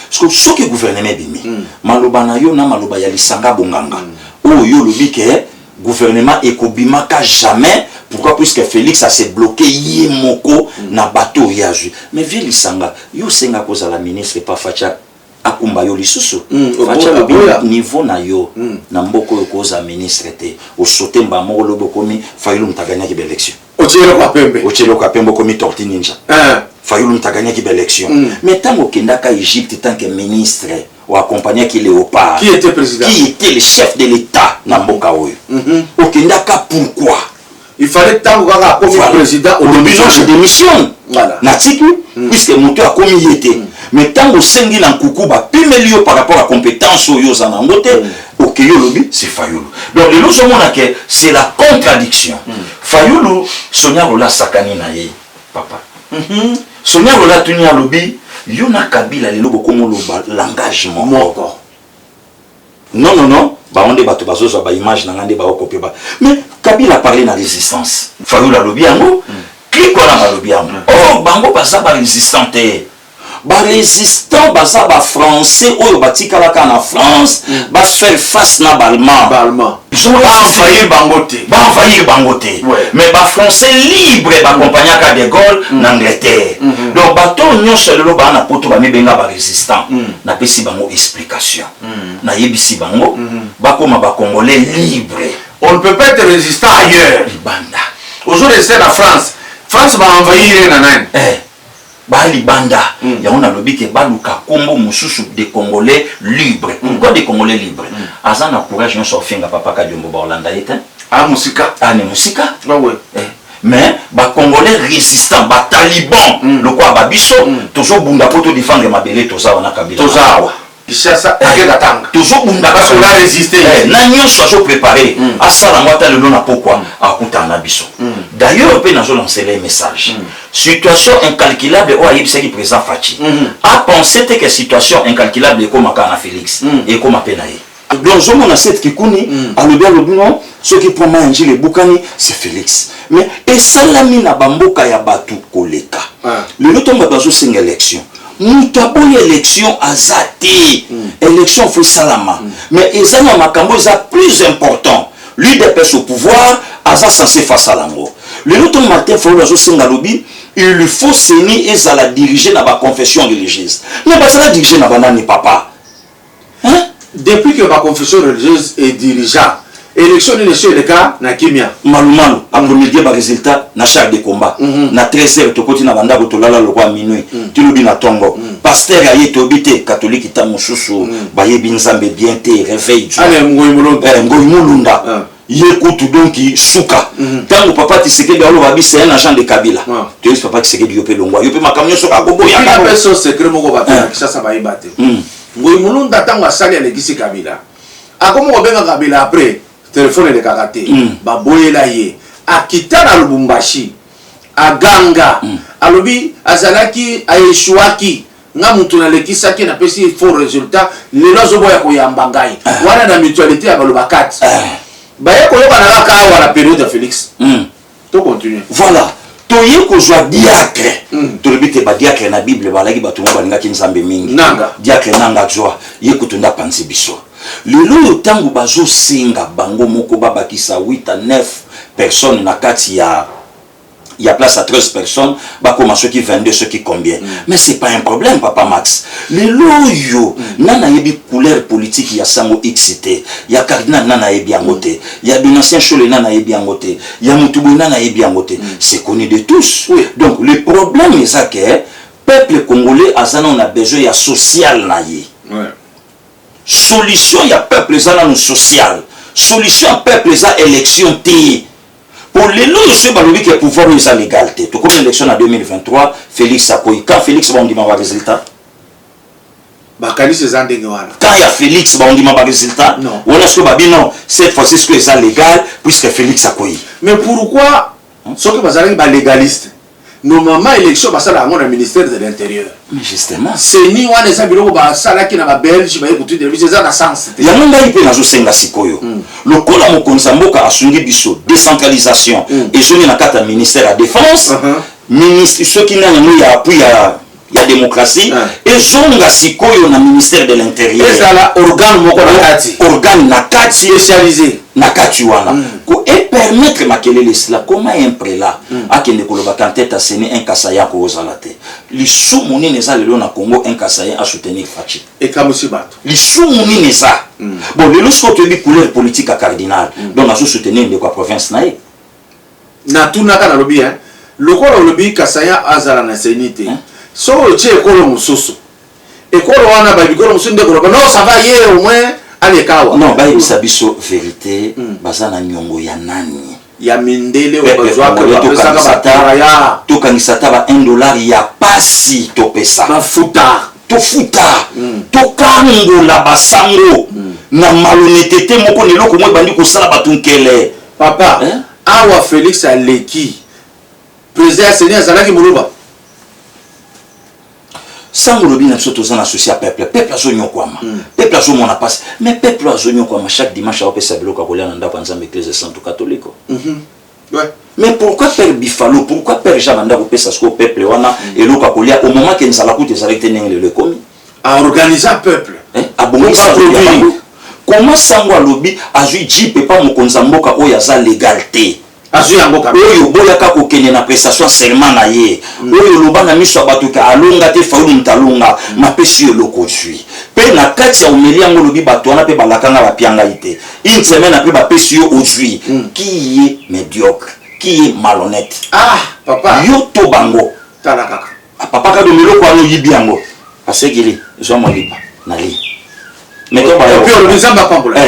parce que ce que gouvernement bimi maloba na yo na maloba ya lisanga bonganga yo lobby que gouvernement ekobima ka jamais pourquoi puisque Félix a se bloqué yemoko na bateau yazu mais vie lisanga yo senga koza la ministre pas facha akumba yo lisusu facha lobby niveau na yo na mboko yo koza ministre te o sauter mbamo lobo komi Fayulu mtaganya ki élection ochelo kwa pembe komi torti ninja Fayulu mtaganya ki élection mais tango kendaka Égypte tant que ministre ou accompagné qui Léopard qui était président qui était le chef de l'état na mboka oyo okendaka pourquoi il fallait tant que comme président au début je démissionne voilà natiki puisque moto a commis été mais tant au sengi na kukuba pimelio par rapport à compétence oyo za nangote okeyo lobi c'est Fayulu donc le loso mona que c'est la contradiction Fayulu Sonia Rola sakani na ye papa Sonia Rola tunia lobi yona Kabila lelo bokomo loba l'engagement moko non ba on débat bazo zo ba image na ngande ba okopé ba mais Kabila parlé na résistance Fayulu lobi yango qui ko na lobi yango oh bango baza ba résistante ba résistant baza ba français oyo batikalaka na France ba faire face na balma ils ont envahi bangote mais ba français libre ba accompagnaka de Gaulle na Angleterre donc bato nyonso lelo ba na poto ba mebenga ba résistant na pesi bango explication na yebisi bango ba koma ba congolais libre on ne peut pas être résistant ailleurs libanda aujourd'hui c'est la France va envahir na nani Bali banda ya on a lobby que baluka kombo mususu des Congolais libres pourquoi des Congolais libres azana courage on s'offenga papa ka Diombo ba Hollanda ete musika ne musika ouais mais ba Congolais résistants ba taliban le quoi ba biso toujours bunda poto défendre mabele toza wana Kabila toza Kishasa akenda tanga toujours bunda parce qu'on a résisté na nyonso azo préparer asala ngwata le na pourquoi akuta na biso d'ailleurs pe nazo lancer les messages situation incalculable o ayibisaki président Fachi a pensé que situation incalculable comme na Félix et comme apena ye donc je mona cette kikuni alobi non ce qui prend manger les boucani c'est Félix mais et salami na bamboka ya batu koleka le lotomba bazo singa élection Moutabo élection azati élection faut salama mais ezana makambo eza plus important lui dépêche au pouvoir aza censé face à l'ango le autre matin faut la senga lobby il lui faut seni ezala diriger na ba confession religieuse mais ba ça diriger na banani papa hein depuis que ma confession religieuse est dirigeant élection le cas na kimia malumalu après-midi ba résultat na char de combat na 13h to koti na banda ko tolala lo kwa minuit tilubi na tongo pasteur aye to bité catholique ta mususu ba yebi nzambe bien te réveil allez ngoy mulunda yekutu donc suka tango papa Tshisekedi alo babi c'est un agent de Kabila tu sais papa Tshisekedi yopé longwa yopé makamyo so ka gobo ya ka peso secret moko ba ça ba yibate ngoy mulunda tango asali alekisi Kabila akomo obenga Kabila après téléphone de karaté baboyela ye akita na Lubumbashi aganga alobi azalaki aeshuaki nga mutu na lekisaki na pesi faux résultat lelo zoboya ko yamba ngai wana na mutualité ya baloba 4 baye ko yoka na ka wala période de Félix to continue voilà toye ko jwa diacre to lebite ba diacre na Bible balaki batu mo balinga kinzambe mingi nanga diacre nanga jwa ye kutunda panzi biso lelo tango bazo singa bango moko babakisa 8 à 9 personnes na kati ya place à 13 personnes ba commencer qui 22 ceux qui combien mais c'est pas un problème papa Max lelo yo nana yebi couleur politique ya sango XT ya cardinal nana yebi angote ya Donatien Chole nana yebi angote ya Mutubu nana yebi angote c'est connu de tous donc le problème est que peuple congolais azana on a besoin ya social na ye solution ya peuple zana no social solution peuple za élection té pour les lois je balobi que pouvoir est légalité to comme élection en 2023 Félix Sakoy quand Félix va ndima ba résultat bakali ces andenge wana quand il y a Félix va ndima ba résultat on est-ce que babi non cette fois c'est ce que c'est légal puisque Félix Sakoy mais pourquoi ceux qui bazali ba légaliste normalement élection basala ngona ministère de l'intérieur mais justement c'est ni wana sa biloko basala ki na ba belge ba écouter de c'est ça na sens ya monga ipe nazo senga sikoyo lokola mokonza mboka asungi biso décentralisation et je na kata ministère à défense ministre ceux qui n'a ya appui ya démocratie et zonga sikoyo na ministère de l'intérieur et ça la organe moko na kati spécialisé na kati wana ko et permettre makelele cela comment un prélat akende koloba quand tête à seni un kasaya ko ozalate li soumoni neza lelo na Congo un kasaya a soutenir Fachi et kamusi bato li soumoni neza bon lelo so to bi couleur politique à cardinal donc azo soutenir de quoi province nae na tunaka na lobby lokola lobby kasaya azala na senité so che ekolo mususu ekolo wana ba bikolo mususu ndeko non ça va hier au moins allez kawa non ba ibisabiso vérité bazana nyongo ya nani ya mindele tokanisa ba $1 ya pasi topesa mafuta tofuta tokangola basango na malhonnêteté moko neloko mo bandi kosala bato nkele papa awa Félix aleki président Seigneur azalaki moloba sango lobi na biso toza na associé peuple azonyokwama peuple azomona pasi mais peuple azonyokwama chaque dimanche aopesa biloko akolia na ndako ya nzambe église centre catholique. Mais pourquoi Père Bifalo, pourquoi Père Jamanda kopesa ce peuple wana eloko akolia au moment que nzala kutu ezalaki te ndenge le komi à organiser un peuple abongisa comment sango alobi azui jipe pa mokonza mboka oyo aza légalité oyo boyaka kokende na prestation serment na ye oyo loba na miso ya bato ke alonga te faulu mutalonga mapesi eloko zwi mpe na kati ya omeli yango lobi bato wana mpe balakanga bapianga ye te une semaine apres bapesi yo ozwi qui est médiocre qui est malhonnête papa yo to bango tala kaka papa kado miloko wana oyibi yango asekili ezwa molipa nali mais to bayo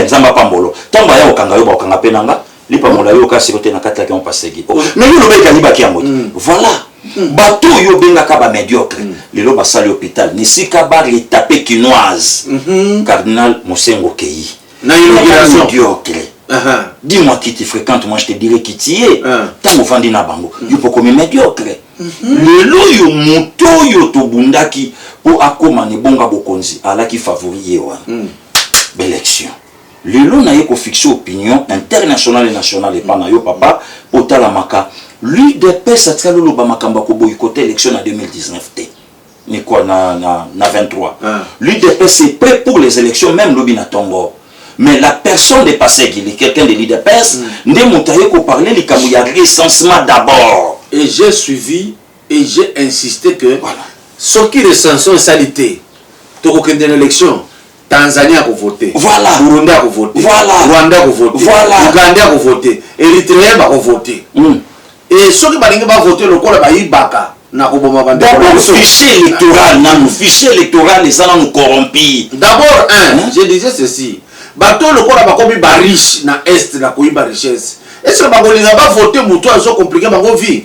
nzamba pambolo ntango aya okanga yo baokanga mpe nanga lipa mola yo kasi kote na kati ya pasegi mais yo lobeka libaki yango voilà bato yo bengaka ba médiocre lelo basali hôpital nisika ba retape quinoise cardinal Mosengo Kei na inauguration médiocre dis-moi qui tu fréquentes, moi je te dirais qui tu es tant au fandi na bango yo poko médiocre lelo yo moto yo to bundaki po akoma ne bonga bokonzi ala ki favori wana élection lelo na ye ko fixer opinion internationale et nationale et pana yo papa otala maka l'UDPS a tsalo lo ba makamba ko boycotter élection en 2019 té ni quoi na 23 l'UDPS est prêt pour les élections même lobi na tongo mais la personne de passer quelqu'un de l'UDPS ne montaye ko parler les kamu ya recensement d'abord et j'ai suivi et j'ai insisté que ce qui recensent salité to ko kende l'élection Tanzanie a voté, voilà. Burundi a voté, voilà. Rwanda a voté, voilà. Uganda a voté, Érythrée a voté. Et ceux qui ont voté, le corps a baka. D'abord, le fichier électoral, le fichier électoral, les gens nous corrompus. D'abord, je disais ceci. Bateau le corps a commis riche na est na koiba richesse. Est-ce que Bagolinga va voter mouton à so compliqué bango vie?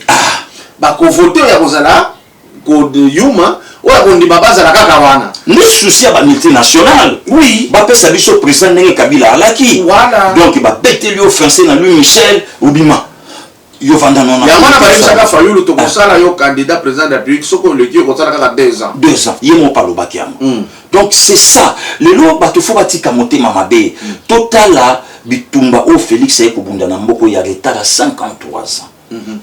Bako voter ya kozala ko de yuma. Nous soucis à la multinationale. Oui. Bah ça biso président Ndenge Kabila alaki. Voilà. Donc il va bêter lui offensé dans lui Michel Oubima. Yo vanda non. Ya mwana ba yusaka fayu le tokosala yo candidat président de la République soko le qui kosala kaka 2 ans. 2 ans. Yemo palo bakiam. Donc c'est ça. Le lo bato fo batika monter mamabe. Totala bitumba o Félix e ko bunda na mboko ya retard à 53 ans.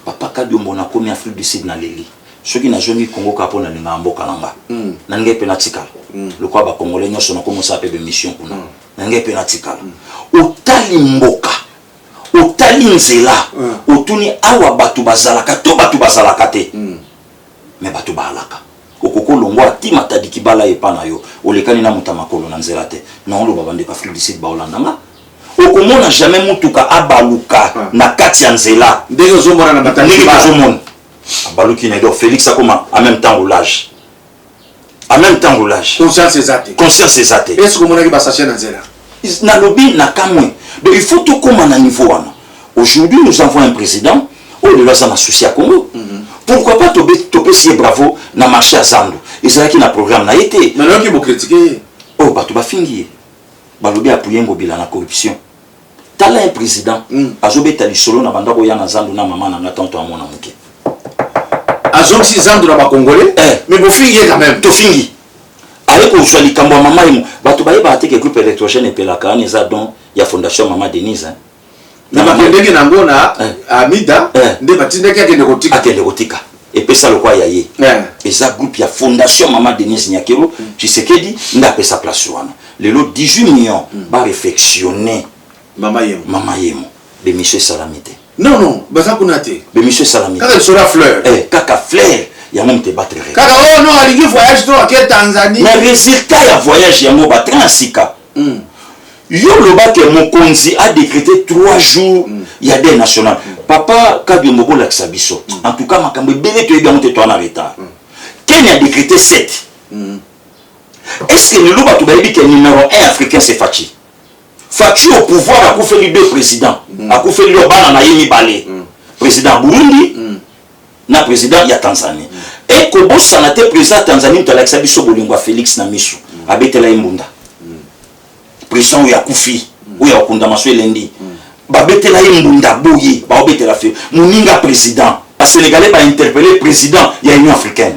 Papa Kadombo na komi Afrique du Sud na leli. Ceux qui n'ont jamais Congo Capo na linga mboka nanga nange penatikal le quoi ba congolais nyoso na commencer à faire mission kuna nange penatikal otali mboka otali nzela otuni awa batu bazalaka to batu bazalaka te mais batu balaka okoko longwa tima tadiki bala epana yo olekani na mutamakolo na nzela te non lo babande Afrique du Sud ba olandanga okomona jamais mutuka abaluka na kati ya nzela ndenge zomona na batani bazomona Balouki Nedo, Félix a comment en même temps roulage. En même temps roulage. Conscience exacte. Conscience exacte. Est-ce que mon ami va s'acheter dans zéla? Na lobby na kamwe. Donc il faut tout comme à niveau. Aujourd'hui nous avons un président. Oh le lois en associé à Congo. Pourquoi pas topé si bravo na marché à Zando. Ils ont qui na programme na été. Mais là qui vous critiquer. Oh bah tu vas finir. Balobi appuyer Ngobila na corruption. Tala un président. Azobeta li solo na banda boya na Zando na maman na tonto amona muke. Azong 6 ans de la Congolais, mais vous finissez quand même. Tu finis. Avec aujourd'hui, quand maman est bah tu vas y battre que groupe électrogène et puis la canne ils a donc il y a fondation maman Denise. Na bakendeki nango na Amida, nde batindeki akende kotika. Akende kotika. Et puis ça le quoi yaye. Et ça groupe il y a fondation maman Denise Nyakero, je sais que dit nda pe sa place wana. Les lots 18 millions va réflexionner maman yemo de monsieur Salamité. Non, baza kunate. Mais monsieur Salami. Kaka sera fleur. Kaka fleur, il y a même te battre. Kaka oh non, aligi voyage toi à Tanzanie. Mais résultat il y a voyage il y a mo battre en sika. Yo loba que Mokonzi a décrété 3 jours il y a des nationales. Papa Kabio Mobo Laksabiso. En tout cas makambo belé to bien toi en retard. Kenya a décrété 7. Est-ce que le loba to baby que numéro 1 africain c'est Fachi? Fachi au pouvoir a fait les 2 présidents. akufe lelo bana na ye mibale président Burundi na président ya Tanzanie et kobosana te président Tanzanie mutalakisa biso bolingo Félix na miso abetela imbunda président ya kufi oya okunda maso elendi babetela imbunda boye ba obetela fe muninga président a sénégalais ba interpeller président ya Union africaine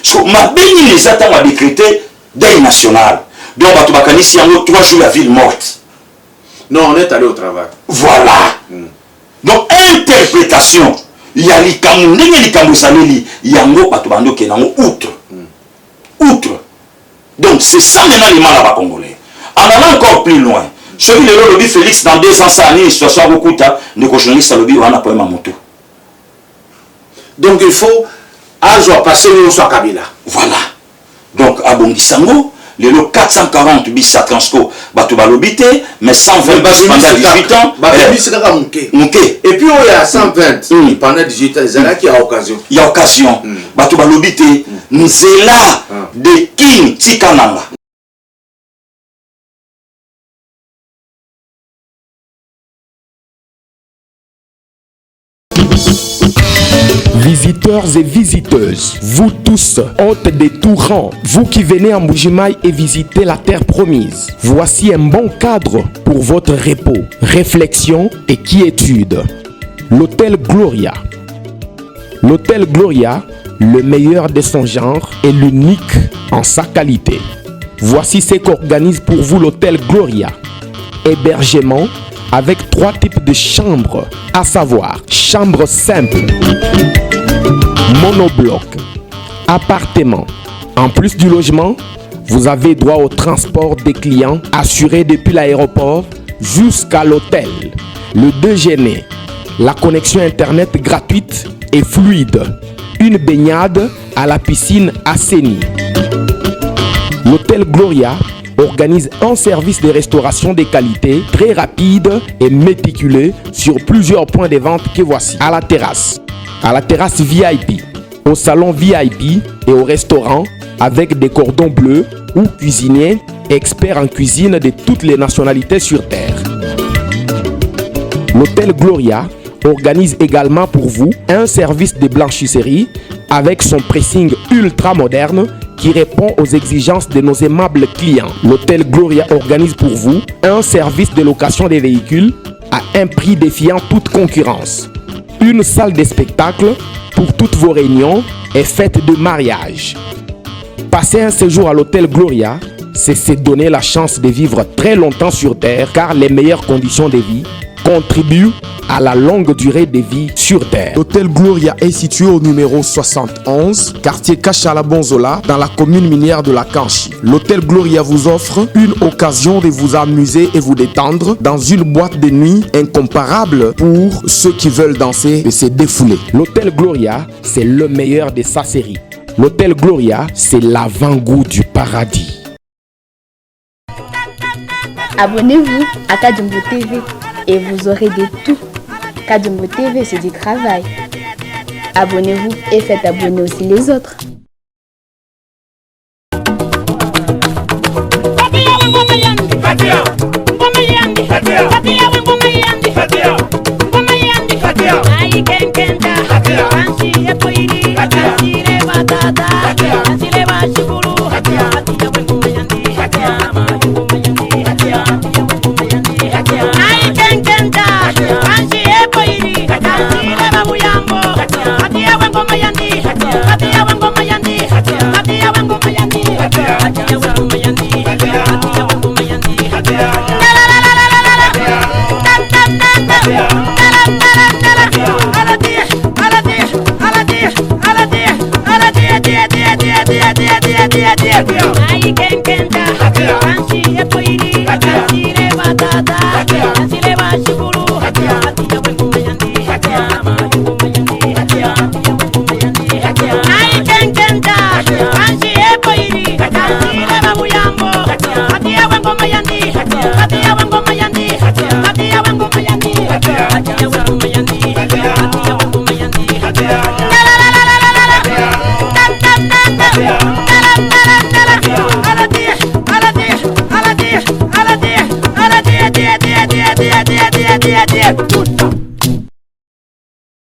so mabeni les attentes à décréter deuil national donc batu bakanisi yango 3 jours la ville morte. Non, on est allé au travail. Voilà. Donc interprétation il y a likambo ndenge likambo saleli yango batu bando ke nango outre donc c'est ça maintenant les mal à la congolais en allant encore plus loin celui le lobby Félix dans 2 ans ça ni situation beaucoup ta ne journaliste lobby wana poema moto donc il faut azo passer au soit Kabila voilà donc abongisango le 440 bis à transco batu balobité mais 120 bis pendant 18 ans et puis il y a 120 pendant 18 ans il y a occasion batu balobité nzela de king tikananga. Visiteurs et visiteuses, vous tous, hôtes des tout rangs, vous qui venez en Mbujimaï et visiter la terre promise, voici un bon cadre pour votre repos, réflexion et quiétude. L'hôtel Gloria. L'hôtel Gloria, le meilleur de son genre et l'unique en sa qualité. Voici ce qu'organise pour vous l'hôtel Gloria. Hébergement avec 3 types de chambres, à savoir chambre simple, monobloc, appartement. En plus du logement, vous avez droit au transport des clients assuré depuis l'aéroport jusqu'à l'hôtel. Le déjeuner, la connexion internet gratuite et fluide, une baignade à la piscine assainie. L'hôtel Gloria organise un service de restauration de qualité très rapide et méticuleux sur plusieurs points de vente que voici. À la terrasse VIP, au salon VIP et au restaurant avec des cordons bleus ou cuisiniers experts en cuisine de toutes les nationalités sur terre. L'hôtel Gloria organise également pour vous un service de blanchisserie avec son pressing ultra moderne qui répond aux exigences de nos aimables clients. L'hôtel Gloria organise pour vous un service de location des véhicules à un prix défiant toute concurrence. Une salle de spectacle pour toutes vos réunions et fêtes de mariage. Passer un séjour à l'hôtel Gloria, c'est se donner la chance de vivre très longtemps sur terre car les meilleures conditions de vie contribuent à la longue durée de vie sur terre. L'hôtel Gloria est situé au numéro 71, quartier Kachala-Bonzola, dans la commune minière de la Kanchi. L'hôtel Gloria vous offre une occasion de vous amuser et vous détendre dans une boîte de nuit incomparable pour ceux qui veulent danser et se défouler. L'hôtel Gloria, c'est le meilleur de sa série. L'hôtel Gloria, c'est l'avant-goût du paradis. Abonnez-vous à Kadjumbo TV et vous aurez de tout. Kadjumbo TV, c'est du travail. Abonnez-vous et faites abonner aussi les autres. Yeah. die, die, tout.